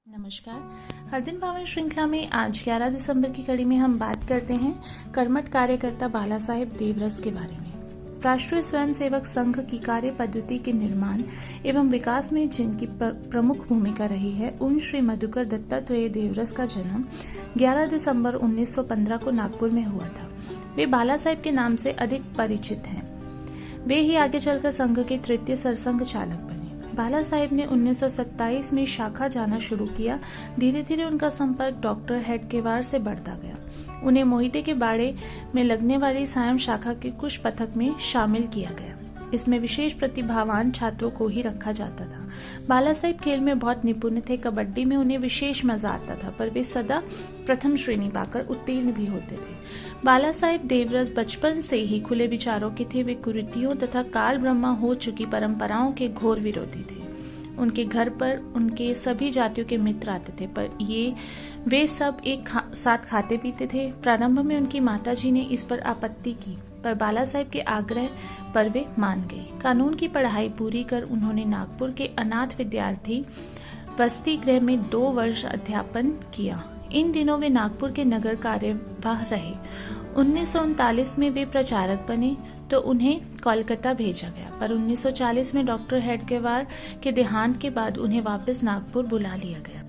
नमस्कार। हर दिन पावन श्रृंखला में आज 11 दिसंबर की कड़ी में हम बात करते हैं कर्मठ कार्यकर्ता बाला साहेब देवरस के बारे में। राष्ट्रीय स्वयंसेवक संघ की कार्य पद्धति के निर्माण एवं विकास में जिनकी प्रमुख भूमिका रही है, उन श्री मधुकर दत्तात्रेय देवरस का जन्म 11 दिसंबर 1915 को नागपुर में हुआ था। वे बाला साहेब के नाम से अधिक परिचित हैं। वे ही आगे चलकर संघ के तृतीय सरसंघ चालक बने। बाला साहेब ने 1927 में शाखा जाना शुरू किया। धीरे धीरे उनका संपर्क डॉक्टर हेडगेवार से बढ़ता गया। उन्हें मोहिते के बाड़े में लगने वाली सायं शाखा के कुछ पथक में शामिल किया गया। इसमें विशेष प्रतिभावान छात्रों को ही रखा जाता था। बाला साहेब खेल में बहुत निपुण थे। कबड्डी में उन्हें विशेष मजा आता था, पर वे सदा प्रथम श्रेणी पाकर उत्तीर्ण भी होते थे। बाला साहेब देवरस बचपन से ही खुले विचारों के थे। वे कुरीतियों तथा काल ब्रह्मा हो चुकी परंपराओं के घोर विरोधी थे। उनके घर पर उनके सभी जातियों के मित्र आते थे, पर वे सब एक साथ खाते पीते थे। प्रारंभ में उनकी माताजी ने इस पर आपत्ति की, पर बाला साहेब के आग्रह पर वे मान गई। कानून की पढ़ाई पूरी कर उन्होंने नागपुर के अनाथ विद्यार्थी वसति गृह में 2 वर्ष अध्यापन किया। इन दिनों वे नागपुर के नगर कार्यवाह रहे। 1939 में वे प्रचारक बने तो उन्हें कोलकाता भेजा गया, पर 1940 में डॉक्टर हेडगेवार के देहांत के बाद उन्हें वापस नागपुर बुला लिया गया।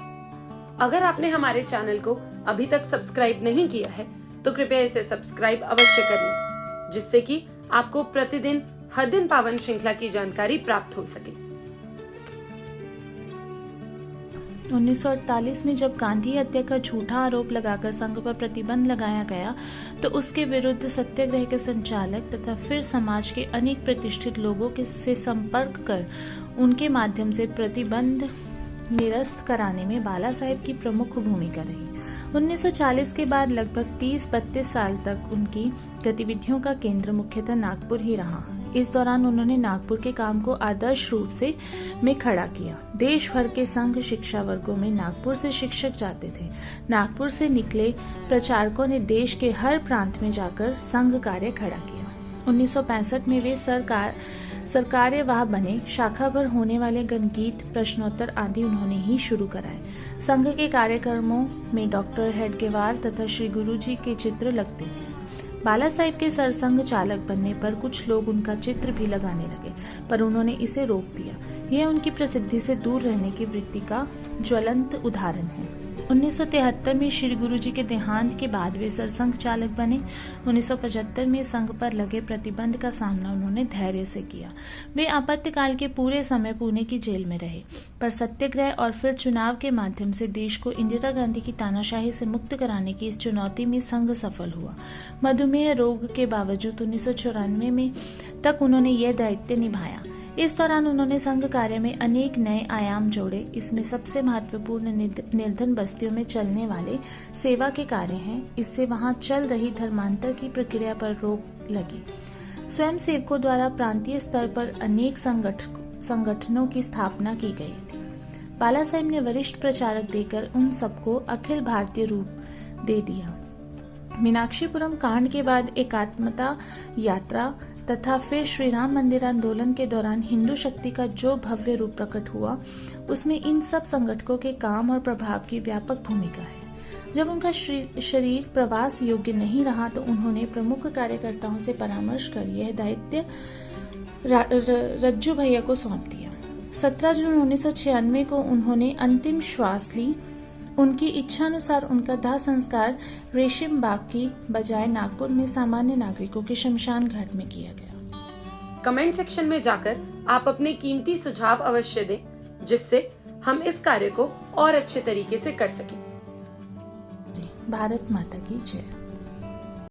अगर आपने हमारे चैनल को अभी तक सब्सक्राइब नहीं किया है तो कृपया इसे सब्सक्राइब अवश्य करें, जिससे कि आपको प्रतिदिन हर दिन पावन श्रृंखला की जानकारी प्राप्त हो सके। 1948 में जब गांधी हत्या का झूठा आरोप लगाकर संघ पर प्रतिबंध लगाया गया, तो उसके विरुद्ध सत्याग्रह के संचालक तथा फिर समाज के अनेक प्रतिष्ठित लोगों से संपर्क कर उनके माध्यम से प्रतिबंध निरस्त कराने में बाला साहेब की प्रमुख भूमिका रही। 1940 के बाद लगभग 30-32 साल तक उनकी गतिविधियों का केंद्र मुख्यतः नागपुर ही रहा। इस दौरान उन्होंने नागपुर के काम को आदर्श रूप से में खड़ा किया। देश भर के संघ शिक्षा वर्गों में नागपुर से शिक्षक जाते थे। नागपुर से निकले प्रचारकों ने देश के हर प्रांत में जाकर संघ कार्य खड़ा किया। 1965 में वे सरकार्यवाह बने। शाखा पर होने वाले गणगीत, प्रश्नोत्तर आदि उन्होंने ही शुरू कराए। संघ के कार्यक्रमों में डॉक्टर हेडगेवार तथा श्री गुरुजी के चित्र लगते हैं। बाला साहेब के सरसंघ चालक बनने पर कुछ लोग उनका चित्र भी लगाने लगे, पर उन्होंने इसे रोक दिया। यह उनकी प्रसिद्धि से दूर रहने की वृत्ति का ज्वलंत उदाहरण है। 1973 में श्री गुरुजी के देहांत के बाद वे सरसंघ चालक बने। 1975 में संघ पर लगे प्रतिबंध का सामना उन्होंने धैर्य से किया। वे आपातकाल के पूरे समय पुणे की जेल में रहे, पर सत्याग्रह और फिर चुनाव के माध्यम से देश को इंदिरा गांधी की तानाशाही से मुक्त कराने की इस चुनौती में संघ सफल हुआ। मधुमेह रोग के बावजूद 1994 में तक उन्होंने यह दायित्व निभाया। इस दौरान उन्होंने संघ कार्य में अनेक नए आयाम जोड़े। इसमें सबसे महत्वपूर्ण निर्धन बस्तियों में चलने वाले सेवा के कार्य हैं। इससे वहां चल रही धर्मांतर की प्रक्रिया पर रोक लगी। स्वयं सेवकों द्वारा प्रांतीय स्तर पर अनेक संगठनों की स्थापना की गई थी। बाला साहेब ने वरिष्ठ प्रचारक देकर उन सबको अखिल भारतीय रूप दे दिया। मीनाक्षीपुरम कांड के बाद एकात्मता यात्रा तथा फिर श्री राम मंदिर आंदोलन के दौरान हिंदू शक्ति का जो भव्य रूप प्रकट हुआ, उसमें इन सब संगठनों के काम और प्रभाव की व्यापक भूमिका है। जब उनका शरीर प्रवास योग्य नहीं रहा, तो उन्होंने प्रमुख कार्यकर्ताओं से परामर्श कर यह दायित्व रज्जू भैया को सौंप दिया। 17 जून 1996 को उन्होंने अंतिम श्वास ली। उनकी इच्छानुसार उनका दाह संस्कार रेशम बाग की बजाय नागपुर में सामान्य नागरिकों के शमशान घाट में किया गया। कमेंट सेक्शन में जाकर आप अपने कीमती सुझाव अवश्य दें, जिससे हम इस कार्य को और अच्छे तरीके से कर सकें। भारत माता की जय।